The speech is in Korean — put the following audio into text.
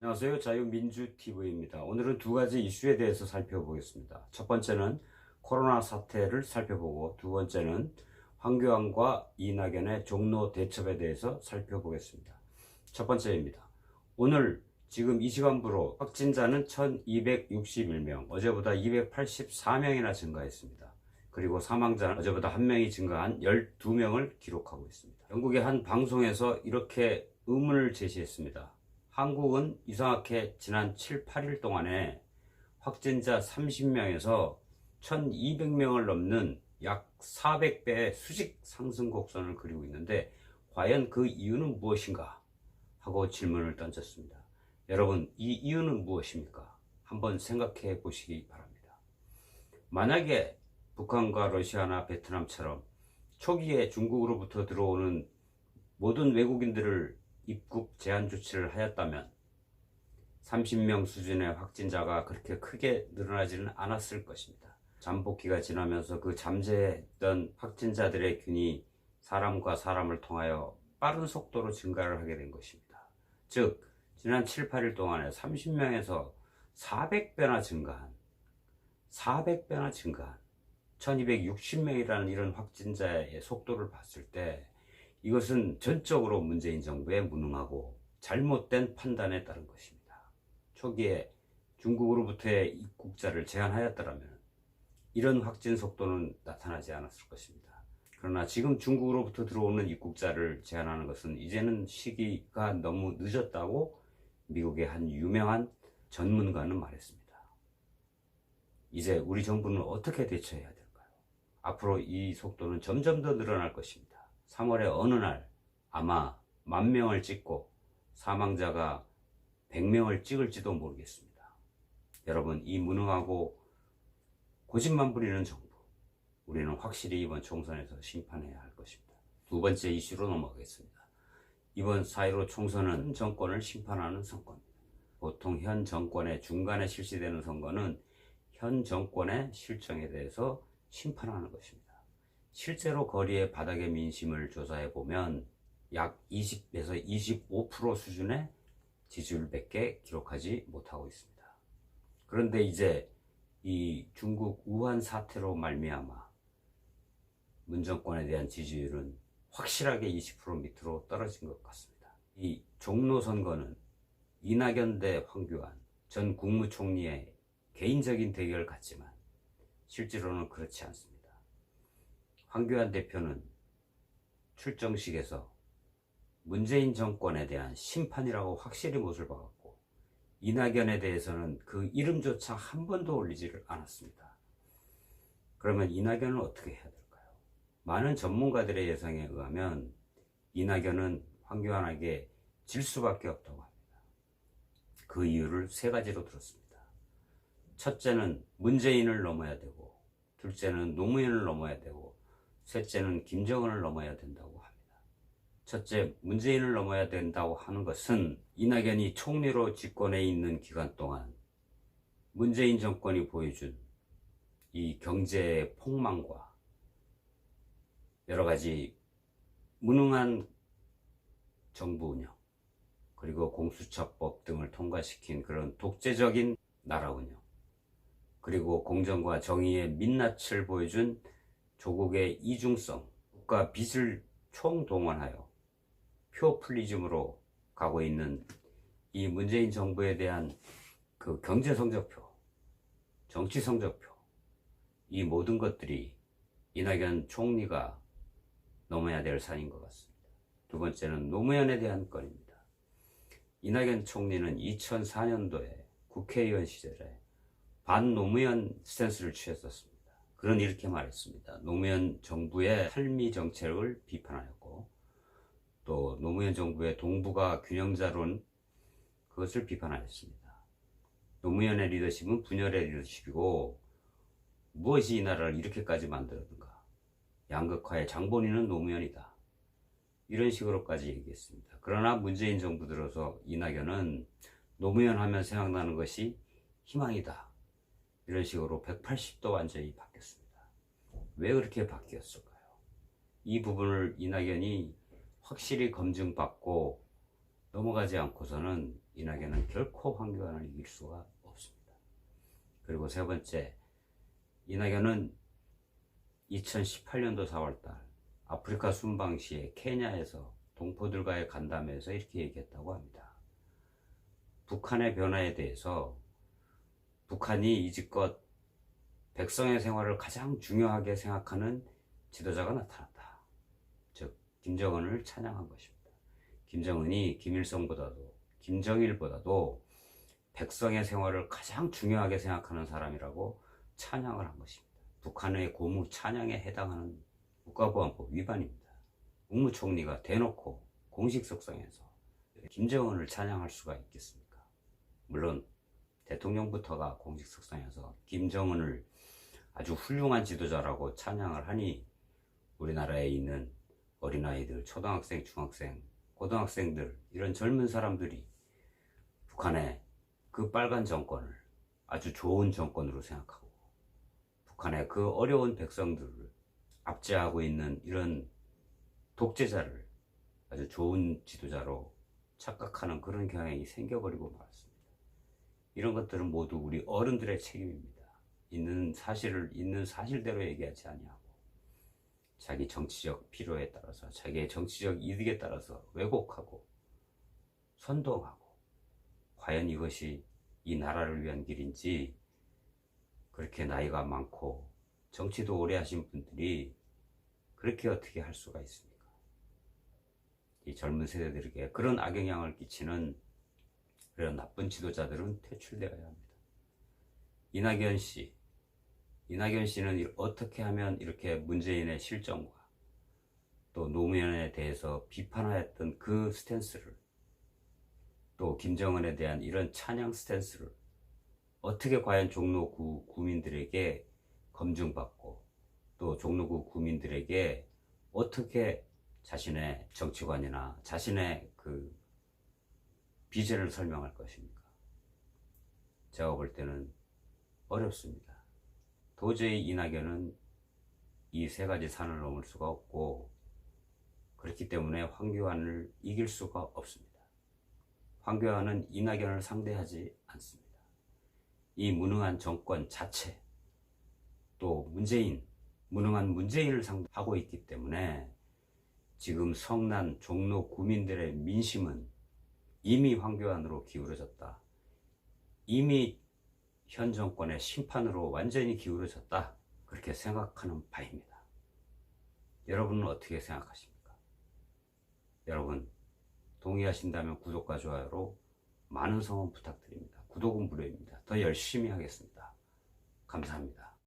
안녕하세요. 자유민주TV입니다. 오늘은 두 가지 이슈에 대해서 살펴보겠습니다. 첫 번째는 코로나 사태를 살펴보고, 두 번째는 황교안과 이낙연의 종로 대첩에 대해서 살펴보겠습니다. 첫 번째입니다. 오늘 지금 이 시간부로 확진자는 1261명, 어제보다 284명이나 증가했습니다. 그리고 사망자는 어제보다 1명이 증가한 12명을 기록하고 있습니다. 영국의 한 방송에서 이렇게 의문을 제시했습니다. 한국은 이상하게 지난 7, 8일 동안에 확진자 30명에서 1200명을 넘는 약 400배의 수직 상승 곡선을 그리고 있는데, 과연 그 이유는 무엇인가 하고 질문을 던졌습니다. 여러분, 이 이유는 무엇입니까? 한번 생각해 보시기 바랍니다. 만약에 북한과 러시아나 베트남처럼 초기에 중국으로부터 들어오는 모든 외국인들을 입국 제한 조치를 하였다면 30명 수준의 확진자가 그렇게 크게 늘어나지는 않았을 것입니다. 잠복기가 지나면서 그 잠재했던 확진자들의 균이 사람과 사람을 통하여 빠른 속도로 증가를 하게 된 것입니다. 즉, 지난 7, 8일 동안에 30명에서 400배나 증가한 1260명이라는 이런 확진자의 속도를 봤을 때, 이것은 전적으로 문재인 정부의 무능하고 잘못된 판단에 따른 것입니다. 초기에 중국으로부터의 입국자를 제한하였더라면 이런 확진 속도는 나타나지 않았을 것입니다. 그러나 지금 중국으로부터 들어오는 입국자를 제한하는 것은 이제는 시기가 너무 늦었다고 미국의 한 유명한 전문가는 말했습니다. 이제 우리 정부는 어떻게 대처해야 될까요? 앞으로 이 속도는 점점 더 늘어날 것입니다. 3월의 어느 날 아마 10,000명을 찍고 사망자가 100명을 찍을지도 모르겠습니다. 여러분, 이 무능하고 고집만 부리는 정부, 우리는 확실히 이번 총선에서 심판해야 할 것입니다. 두 번째 이슈로 넘어가겠습니다. 이번 4.15 총선은 정권을 심판하는 선거입니다. 보통 현 정권의 중간에 실시되는 선거는 현 정권의 실정에 대해서 심판하는 것입니다. 실제로 거리의 바닥의 민심을 조사해 보면 약 20에서 25% 수준의 지지율밖에 기록하지 못하고 있습니다. 그런데 이제 이 중국 우한 사태로 말미암아 문정권에 대한 지지율은 확실하게 20% 밑으로 떨어진 것 같습니다. 이 종로 선거는 이낙연 대 황교안 전 국무총리의 개인적인 대결 같지만 실제로는 그렇지 않습니다. 황교안 대표는 출정식에서 문재인 정권에 대한 심판이라고 확실히 못을 박았고, 이낙연에 대해서는 그 이름조차 한 번도 올리지를 않았습니다. 그러면 이낙연은 어떻게 해야 될까요? 많은 전문가들의 예상에 의하면 이낙연은 황교안에게 질 수밖에 없다고 합니다. 그 이유를 세 가지로 들었습니다. 첫째는 문재인을 넘어야 되고, 둘째는 노무현을 넘어야 되고, 셋째는 김정은을 넘어야 된다고 합니다. 첫째, 문재인을 넘어야 된다고 하는 것은 이낙연이 총리로 집권해 있는 기간 동안 문재인 정권이 보여준 이 경제 폭망과 여러 가지 무능한 정부 운영, 그리고 공수처법 등을 통과시킨 그런 독재적인 나라 운영, 그리고 공정과 정의의 민낯을 보여준 조국의 이중성, 국가 빚을 총동원하여 표퓰리즘으로 가고 있는 이 문재인 정부에 대한 그 경제 성적표, 정치 성적표, 이 모든 것들이 이낙연 총리가 넘어야 될 산인 것 같습니다. 두 번째는 노무현에 대한 건입니다. 이낙연 총리는 2004년도에 국회의원 시절에 반노무현 스탠스를 취했었습니다. 그는 이렇게 말했습니다. 노무현 정부의 탈미 정책을 비판하였고, 또 노무현 정부의 동북아 균형자론, 그것을 비판하였습니다. 노무현의 리더십은 분열의 리더십이고 무엇이 이 나라를 이렇게까지 만들었는가, 양극화의 장본인은 노무현이다, 이런 식으로까지 얘기했습니다. 그러나 문재인 정부 들어서 이낙연은 노무현 하면 생각나는 것이 희망이다, 이런 식으로 180도 완전히 바뀌었습니다. 왜 그렇게 바뀌었을까요? 이 부분을 이낙연이 확실히 검증받고 넘어가지 않고서는 이낙연은 결코 황교안을 이길 수가 없습니다. 그리고 세 번째, 이낙연은 2018년도 4월달 아프리카 순방 시에 케냐에서 동포들과의 간담회에서 이렇게 얘기했다고 합니다. 북한의 변화에 대해서 북한이 이제껏 백성의 생활을 가장 중요하게 생각하는 지도자가 나타났다. 즉 김정은을 찬양한 것입니다. 김정은이 김일성보다도 김정일보다도 백성의 생활을 가장 중요하게 생각하는 사람이라고 찬양을 한 것입니다. 북한의 고무 찬양에 해당하는 국가보안법 위반입니다. 국무총리가 대놓고 공식 석상에서 김정은을 찬양할 수가 있겠습니까? 물론 대통령부터가 공식 석상에서 김정은을 아주 훌륭한 지도자라고 찬양을 하니 우리나라에 있는 어린아이들, 초등학생, 중학생, 고등학생들, 이런 젊은 사람들이 북한의 그 빨간 정권을 아주 좋은 정권으로 생각하고 북한의 그 어려운 백성들을 압제하고 있는 이런 독재자를 아주 좋은 지도자로 착각하는 그런 경향이 생겨버리고 말았습니다. 이런 것들은 모두 우리 어른들의 책임입니다. 있는 사실을 있는 사실대로 얘기하지 아니하고 자기 정치적 필요에 따라서 자기의 정치적 이득에 따라서 왜곡하고 선동하고 과연 이것이 이 나라를 위한 길인지 그렇게 나이가 많고 정치도 오래 하신 분들이 그렇게 어떻게 할 수가 있습니까? 이 젊은 세대들에게 그런 악영향을 끼치는 그런 나쁜 지도자들은 퇴출되어야 합니다. 이낙연 씨는 어떻게 하면 이렇게 문재인의 실정과 또 노무현에 대해서 비판하였던 그 스탠스를 또 김정은에 대한 이런 찬양 스탠스를 어떻게 과연 종로구 구민들에게 검증받고 또 종로구 구민들에게 어떻게 자신의 정치관이나 자신의 그 비전을 설명할 것입니까? 제가 볼 때는 어렵습니다. 도저히 이낙연은 이 세 가지 산을 넘을 수가 없고 그렇기 때문에 황교안을 이길 수가 없습니다. 황교안은 이낙연을 상대하지 않습니다. 이 무능한 정권 자체 또 무능한 문재인을 상대하고 있기 때문에 지금 성난 종로 구민들의 민심은 이미 황교안으로 기울어졌다. 이미 현 정권의 심판으로 완전히 기울어졌다. 그렇게 생각하는 바입니다. 여러분은 어떻게 생각하십니까? 여러분 동의하신다면 구독과 좋아요로 많은 성원 부탁드립니다. 구독은 무료입니다. 더 열심히 하겠습니다. 감사합니다.